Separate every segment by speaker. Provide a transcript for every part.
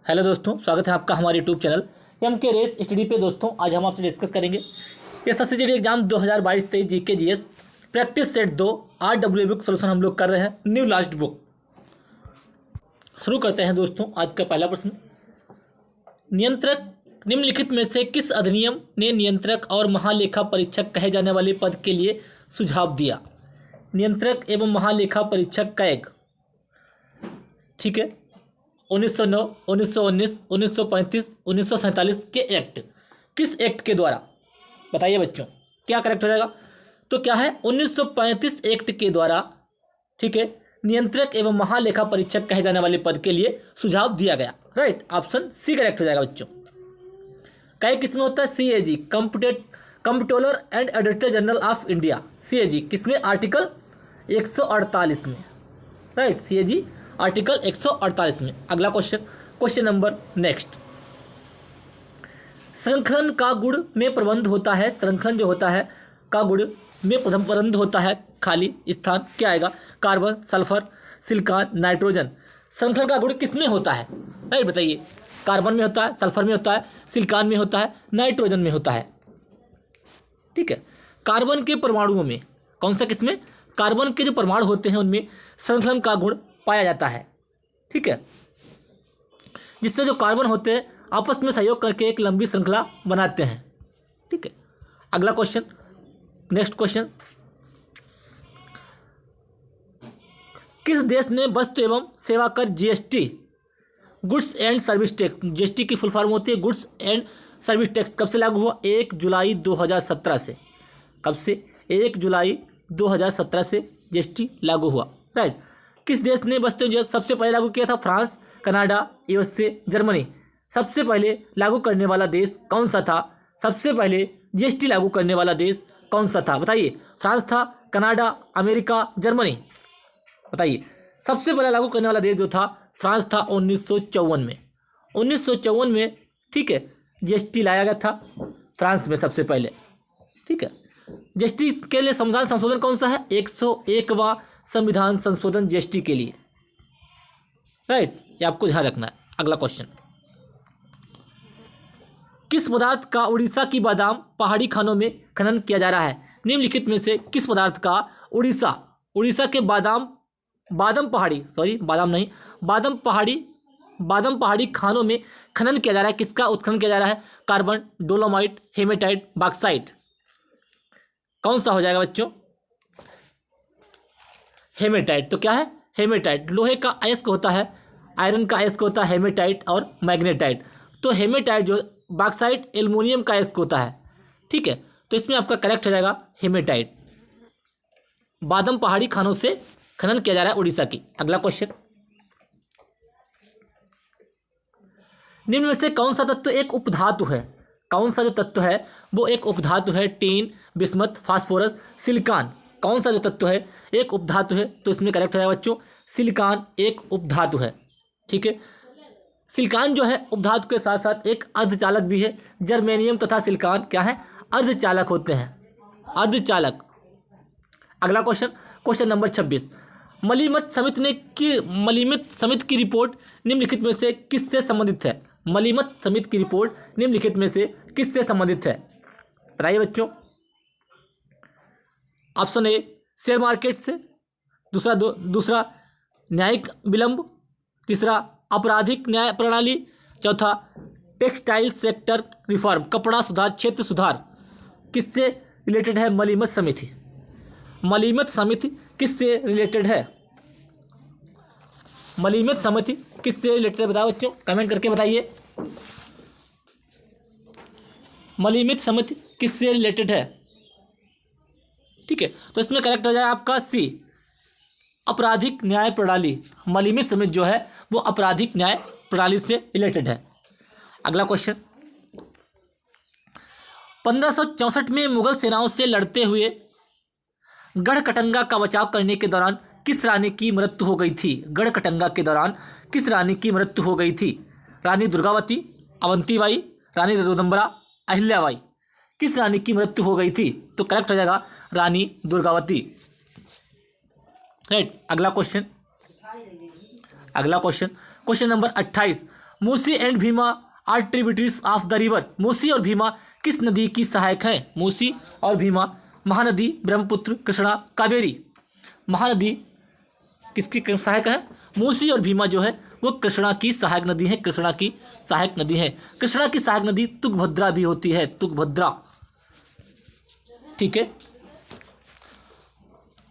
Speaker 1: Hello दोस्तों, स्वागत है आपका हमारे YouTube channel M K race study पे। दोस्तों आज हम आपसे डिस्कस करेंगे S S C G D exam 2022-23 G K G S practice set 2 RW book solution हम लोग कर रहे हैं, न्यू लास्ट बुक। शुरू करते हैं दोस्तों। आज का पहला प्रश्न, नियंत्रक निम्नलिखित में से किस अधिनियम ने नियंत्रक और महालेखा परीक्षक कहे जाने वाले पद के लिए सुझाव दिया? नियंत्रक एवं महालेखा परीक्षक का एक, ठीक है, 1909, 1919, 1935, 1947 के एक्ट, किस एक्ट के द्वारा? बताइए बच्चों, क्या करेक्ट हो जाएगा? तो क्या है, 1935 एक्ट के द्वारा, ठीक है, नियंत्रक एवं महालेखा परीक्षक कहे जाने वाले पद के लिए सुझाव दिया गया। राइट, ऑप्शन सी करेक्ट हो जाएगा बच्चों। क्या किसमें होता है? CAG, comptroller and auditor general of India. CAG किसमें? आर्टिकल 148 में। राइट, CAG आर्टिकल 148 में। अगला क्वेश्चन नंबर नेक्स्ट, श्रृंखलन का गुण में प्रबंध होता है। श्रृंखलन जो होता है का गुण में प्रबंध होता है, खाली स्थान क्या आएगा? Carbon, sulphur, silicon, nitrogen. श्रृंखलन का गुण किसमें होता है? राइट, बताइए। कार्बन में होता है, सल्फर में होता है, सिलिकॉन में होता है, नाइट्रोजन में होता है। ठीक है, कार्बन के परमाणुओं में, कौन सा किसमें? कार्बन के जो परमाणु होते हैं उनमें श्रृंखलन का गुण पाया जाता है। ठीक है, जिससे जो कार्बन होते हैं आपस में सहयोग करके एक लंबी श्रृंखला बनाते हैं। ठीक है, अगला क्वेश्चन, नेक्स्ट क्वेश्चन, किस देश ने वस्तु एवं सेवा कर GST, goods and service tax, GST की फुल फॉर्म होती है गुड्स एंड सर्विस टैक्स, कब से लागू हुआ? 1 जुलाई 2017 से। कब से? 1 जुलाई 2017 से GST लागू हुआ। राइट, किस देश ने वस्तु जो सबसे पहले लागू किया था? France, Canada, USA, Germany. सबसे पहले लागू करने वाला देश कौन सा था? सबसे पहले GST लागू करने वाला देश कौन सा था? बताइए। फ्रांस था, कनाडा, अमेरिका, जर्मनी। बताइए, सबसे पहले लागू करने वाला देश जो था फ्रांस था 1954 में। 1954 में, ठीक है, GST लाया गया था फ्रांस में सबसे पहले। ठीक है, GST के लिए संविधान संशोधन कौन सा है? 101वां संविधान संशोधन GST के लिए। राइट, ये आपको ध्यान रखना है। अगला क्वेश्चन, किस पदार्थ का उड़ीसा की बादाम पहाड़ी खानों में खनन किया जा रहा है? निम्नलिखित में से किस पदार्थ का उड़ीसा के बादाम पहाड़ी खानों में खनन किया जा रहा है? किसका उत्खनन किया जा रहा है? Carbon, dolomite, hematite, bauxite. कौन सा हो जाएगा बच्चों? हेमेटाइट। तो क्या है? हेमेटाइट। लोहे का अयस्क होता है, आयरन का अयस्क होता है हेमेटाइट और मैग्नेटाइट। तो हेमेटाइट जो, बॉक्साइट एल्युमिनियम का अयस्क होता है। ठीक है, तो इसमें आपका करेक्ट हो जाएगा हेमेटाइट। बादाम पहाड़ी खानों से खनन किया जा रहा है उड़ीसा की। अगला क्वेश्चन, निम्न में से कौन सा तत्व एक उपधातु है? कौन सा जो तत्व है वो एक उपधातु है? Tin, bismuth, phosphorus, silicon. कौन सा जो तत्व है एक उपधातु है? तो इसमें करेक्ट हो जाएगा बच्चों, सिलिकॉन एक उपधातु है। ठीक है, सिलिकॉन जो है उपधातु के साथ साथ एक अर्धचालक भी है। जर्मेनियम तथा सिलिकॉन क्या है? अर्धचालक होते हैं, अर्धचालक। अगला क्वेश्चन नंबर 26, मलीमत समिति की रिपोर्ट निम्नलिखित में से किससे संबंधित है? मलीमत समिति की रिपोर्ट निम्नलिखित में से किससे संबंधित है? बताइए बच्चों। ऑप्शन ए, शेयर मार्केट से। दूसरा न्यायिक विलंब। तीसरा आपराधिक न्याय प्रणाली। चौथा टेक्सटाइल सेक्टर रिफॉर्म, कपड़ा सुधार, क्षेत्र सुधार। किससे रिलेटेड है मलीमत समिति? मलीमत समिति किससे रिलेटेड है? मलीमत समिति किससे रिलेटेड है? बताओ बच्चों, कमेंट करके बताइए। मलीमत समिति किससे रिलेटेड है? ठीक है, तो इसमें करेक्ट हो जाए आपका C, आपराधिक न्याय प्रणाली। मलीमत समिति जो है वो आपराधिक न्याय प्रणाली से रिलेटेड है। अगला क्वेश्चन, 1564 में मुगल सेनाओं से लड़ते हुए गढ़कटंगा का बचाव करने के दौरान किस रानी की मृत्यु हो गई थी? गढ़कटंगा के दौरान किस रानी की मृत्यु हो गई थी? रानी दुर्गावती, अवंतीबाई, रानी रुदम्बरा, अहिल्याबाई। किस रानी की मृत्यु हो गई थी? तो करेक्ट हो जाएगा रानी दुर्गावती। राइट, अगला question, question number 28, Musi and Bhima are tributaries of the river. Musi और भीमा किस नदी की सहायक हैं? मूसी और भीमा महानदी, ब्रह्मपुत्र, कृष्णा, कावेरी। महानदी किसकी सहायक है? मूसी और भीमा जो है वो कृष्णा की सहायक नदी है। कृष्णा की सहायक नदी है। कृष्णा की सहायक नदी तुंगभद्रा भी होती है। तुंगभद्रा। ठीक है,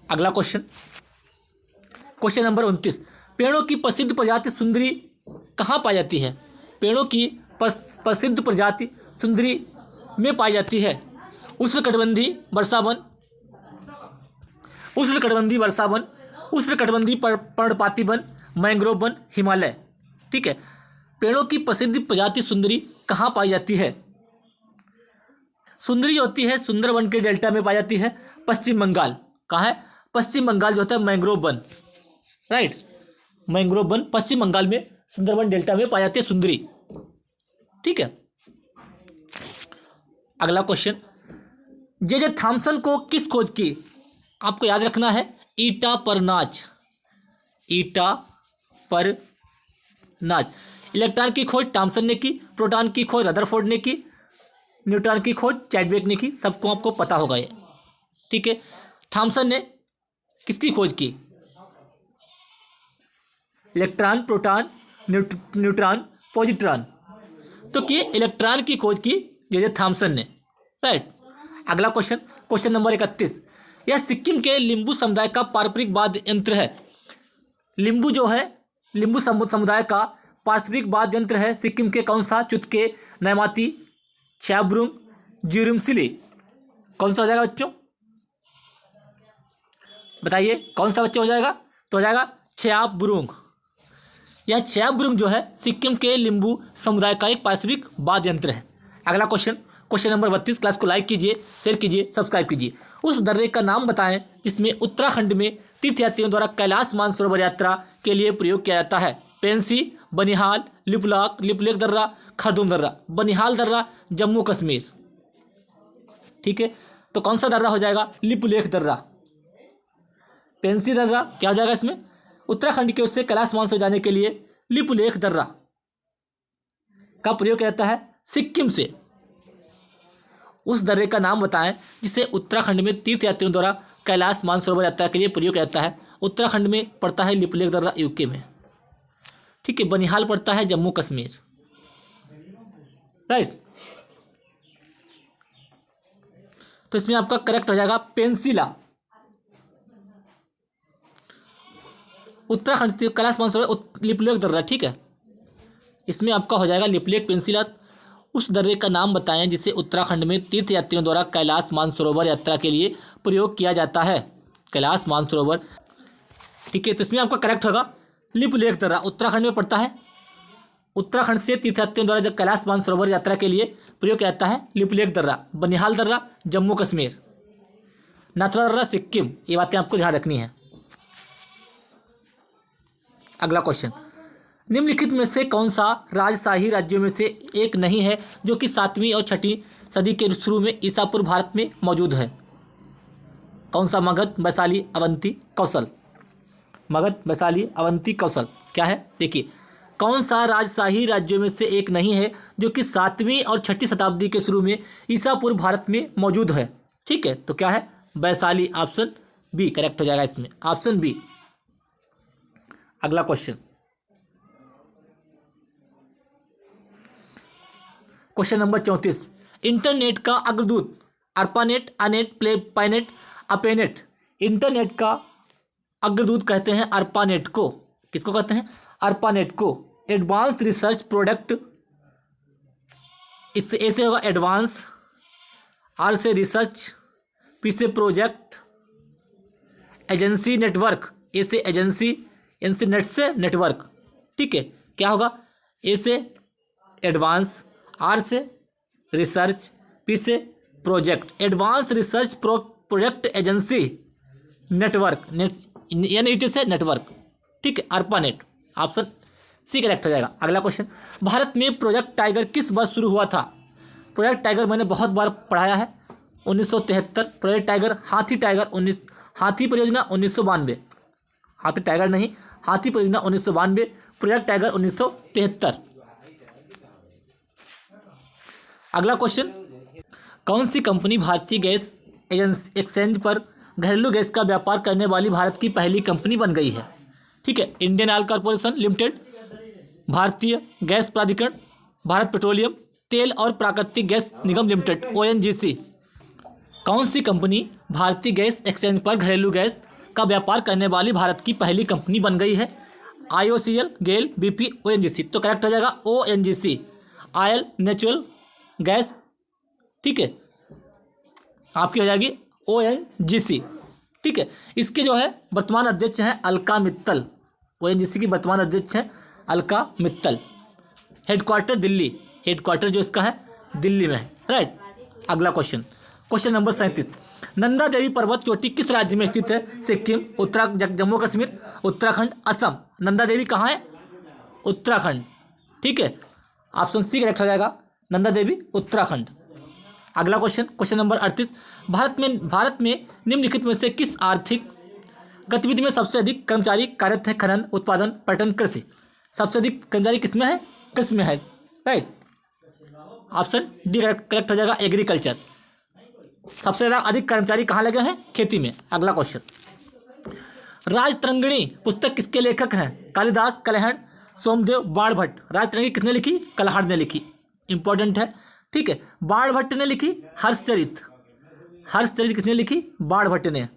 Speaker 1: अगला क्वेश्चन, क्वेश्चन नंबर 29। पेड़ों की प्रसिद्ध प्रजाति सुंदरी कहाँ पाई जाती है? पेड़ों की प्रसिद्ध प्रजाति सुंदरी में पाई जाती है उष्णकटिबंधीय वर्षावन, उष्णकटिबंधीय वर्षावन, उष्णकटिबंधीय पर्णपाती वन, मैंग्रोव वन, हिमालय। ठीक है, पेड़ों की प्रसिद्ध प्रजाति सुंदरी कहाँ पाई जाती है? सुंदरी होती है सुंदरवन के डेल्टा में पाई जाती है, पश्चिम बंगाल। कहाँ है? पश्चिम बंगाल जो होता है मैंग्रोव वन, राइट, मैंग्रोव वन पश्चिम बंगाल में सुंदरवन डेल्टा में पाई जाती है सुंदरी। ठीक है, अगला क्वेश्चन, जे थॉमसन को किस खोज की? आपको याद रखना है ईटा पर नाच। ईटा पर नाच। इलेक्ट्रॉन की खोज थॉमसन ने की, प्रोटॉन की खोज रदरफोर्ड ने की, न्यूट्रॉन की खोज चैडविक ने की। सबको आपको पता होगा ये। ठीक है, थॉमसन ने किसकी खोज की? Electron, proton, neutron, positron. तो कि इलेक्ट्रॉन की खोज की जे थॉमसन ने, राइट। अगला क्वेश्चन, क्वेश्चन नंबर 31। यह सिक्किम के लिंबू समुदाय का पारंपरिक वाद्य यंत्र है। लिंबू जो है, लिंबू समुदाय का पारंपरिक वाद्य यंत्र है सिक्किम के कौन सा? चुतके, नैमाती, छ्याब्रुंग, जिरुमसिली। कौन सा हो जाएगा बच्चों? बताइए कौन सा बच्चों हो जाएगा? तो हो जाएगा छ्याब्रुंग। यह छ्याब्रुंग जो है सिक्किम के लिंबू समुदाय का एक पारंपरिक वाद्य यंत्र है। अगला क्वेश्चन, क्वेश्चन नंबर 32। क्लास को लाइक कीजिए, शेयर कीजिए, सब्सक्राइब कीजिए। उस दर्रे का नाम बताएं जिसमें उत्तराखंड में तीर्थयात्रियों द्वारा कैलाश मानसरोवर यात्रा के लिए प्रयोग किया जाता है। पेंसी, बनिहाल, लिपुलेख दर्रा, खरदूम दर्रा। बनिहाल दर्रा जम्मू कश्मीर। ठीक है, तो कौन सा दर्रा हो जाएगा? लिपुलेख दर्रा। पेंसी दर्रा क्या हो जाएगा इसमें? उत्तराखंड के उससे कैलाश मानसरोवर जाने के लिए लिपुलेख दर्रा का प्रयोग किया जाता है सिक्किम से। उस दर्रे का नाम बताएं जिसे उत्तराखंड में तीर्थयात्रियों द्वारा कैलाश मानसरोवर यात्रा के लिए प्रयोग किया जाता है। उत्तराखंड में पड़ता है लिपुलेख दर्रा, यूके में। ठीक है, बनिहाल पड़ता है जम्मू कश्मीर, राइट। तो इसमें आपका करेक्ट हो जाएगा पेंसिला। उत्तराखंड से कैलाश मानसरोवर लिपुलेख दर्रा। ठीक है, इसमें आपका हो जाएगा लिपुलेख, पेंसिला। उस दर्रे का नाम बताएं जिसे उत्तराखंड में तीर्थयात्रियों द्वारा कैलाश मानसरोवर यात्रा के लिए प्रयोग किया जाता है। कैलाश मानसरोवर। ठीक है, तो इसमें आपका करेक्ट होगा लिपुलेख दर्रा। उत्तराखंड में पड़ता है। उत्तराखंड से तीर्थयात्रियों द्वारा जब कैलाश मानसरोवर यात्रा के लिए प्रयोग किया जाता है लिपुलेख दर्रा। बनिहाल दर्रा जम्मू कश्मीर, नाथुला दर्रा सिक्किम। ये बातें आपको ध्यान रखनी है। अगला क्वेश्चन, निम्नलिखित में से कौन सा राजशाही राज्यों में से एक नहीं है जो कि 7वीं और 6वीं सदी के शुरू में ईसा पूर्व भारत में मौजूद है? कौन सा? मगध, वैशाली, अवंती, कौशल। मगध, वैशाली, अवंती, कौशल। क्या है? देखिए, कौन सा राजशाही राज्यों में से एक नहीं है जो कि 7वीं और 6वीं शताब्दी के शुरू में ईसा पूर्व भारत में मौजूद है? ठीक है, तो क्या है? वैशाली। ऑप्शन बी करेक्ट हो जाएगा इसमें, ऑप्शन बी। अगला क्वेश्चन, क्वेश्चन नंबर 34। इंटरनेट का अग्रदूत अर्पानेट, अनेट, पाइनेट, अपेनेट। इंटरनेट का अग्रदूत कहते हैं अर्पानेट को। किसको कहते हैं? अर्पानेट को। एडवांस रिसर्च प्रोडक्ट, इससे ऐसे होगा एडवांस, आर से रिसर्च, पी से प्रोजेक्ट, एजेंसी नेटवर्क, ए से एजेंसी, एन से नेट से नेटवर्क। ठीक है, क्या होगा? ए से एडवांस, आर से रिसर्च, पी से project. Advance research project agency network, NET से नेटवर्क। ठीक है, अर्पानेट। ऑप्शन सी करेक्ट हो जाएगा। अगला क्वेश्चन, भारत में प्रोजेक्ट टाइगर किस वर्ष शुरू हुआ था? प्रोजेक्ट टाइगर मैंने बहुत बार पढ़ाया है। 1973। प्रोजेक्ट टाइगर, हाथी टाइगर 19, हाथी परियोजना 1992। हाथी टाइगर नहीं, हाथी परियोजना 1992। Project tiger 1973। अगला क्वेश्चन, कौन सी कंपनी भारतीय गैस एक्सचेंज पर घरेलू गैस का व्यापार करने वाली भारत की पहली कंपनी बन गई है? ठीक है, इंडियन ऑयल कॉर्पोरेशन लिमिटेड, भारतीय गैस प्राधिकरण, भारत पेट्रोलियम तेल और प्राकृतिक गैस निगम लिमिटेड ONGC। कौन सी कंपनी भारतीय गैस एक्सचेंज पर घरेलू गैस का व्यापार करने वाली भारत की पहली कंपनी बन गई है? IOCL, गेल, BP, ONGC। तो करेक्ट हो जाएगा ONGC, ऑयल नेचुरल गैस। ठीक है, आपकी हो जाएगी ONGC। ठीक है, इसके जो है वर्तमान अध्यक्ष हैं अलका मित्तल। ONGC की वर्तमान अध्यक्ष हैं अलका मित्तल। हेडक्वार्टर दिल्ली, हेडक्वार्टर जो इसका है दिल्ली में है, राइट। अगला question, question number 37, Nanda Devi पर्वत चोटी किस राज्य में स्थित है? सिक्किम, जम्मू कश्मीर, उत्तराखंड, असम। नंदा देवी कहाँ है? उत्तराखंड। ठीक है, ऑप्शन सी करेक्ट हो जाएगा, नंदा देवी उत्तराखंड। अगला क्वेश्चन, क्वेश्चन नंबर 38, भारत में निम्नलिखित में से किस आर्थिक गतिविधि में सबसे अधिक कर्मचारी कार्यरत हैं? खनन, उत्पादन, पर्यटन, कृषि। सबसे अधिक कर्मचारी किसमें है? कृषि में है, राइट। ऑप्शन डी करेक्ट हो जाएगा, एग्रीकल्चर। सबसे ज़्यादा अधिक कर्मचारी कहाँ लगे हैं? खेती में। अगला क्वेश्चन, राजतरंगिणी पुस्तक किसके लेखक हैं? कालिदास, कलहड़, सोमदेव, बाणभट्ट। राजतरंगिणी किसने लिखी? कलहड़ ने लिखी, इंपॉर्टेंट है। ठीक है, बाणभट्ट ने लिखी हर्षचरित। हर्षचरित किसने लिखी? बाणभट्ट ने।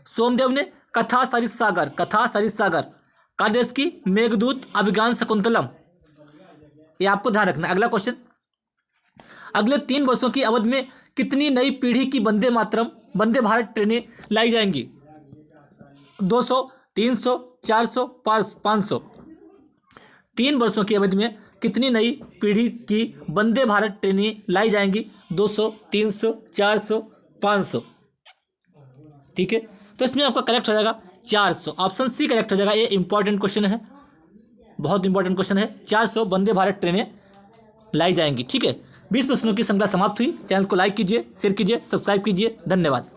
Speaker 1: सोमदेव ने कथा सरित सागर, कथा सरित सागर। कालिदास की मेघदूत, अभिज्ञान शकुंतलम। ये आपको ध्यान रखना। अगला क्वेश्चन, अगले 3 वर्षों की अवधि में कितनी नई पीढ़ी की वंदे भारत ट्रेनें लाई जाएंगी? 200, 300, 400, 500। 3 वर्षों की अवधि में कितनी नई पीढ़ी की वंदे भारत ट्रेनें लाई जाएंगी? 200, 300, 400, 500। ठीक है, तो इसमें आपका करेक्ट हो जाएगा 400। ऑप्शन सी करेक्ट हो जाएगा। ये इंपॉर्टेंट क्वेश्चन है, बहुत इंपॉर्टेंट क्वेश्चन है। 400 वंदे भारत ट्रेनें लाई जाएंगी। ठीक है, 20 प्रश्नों की श्रृंखला समाप्त हुई। चैनल को लाइक कीजिए, शेयर कीजिए, सब्सक्राइब कीजिए। धन्यवाद।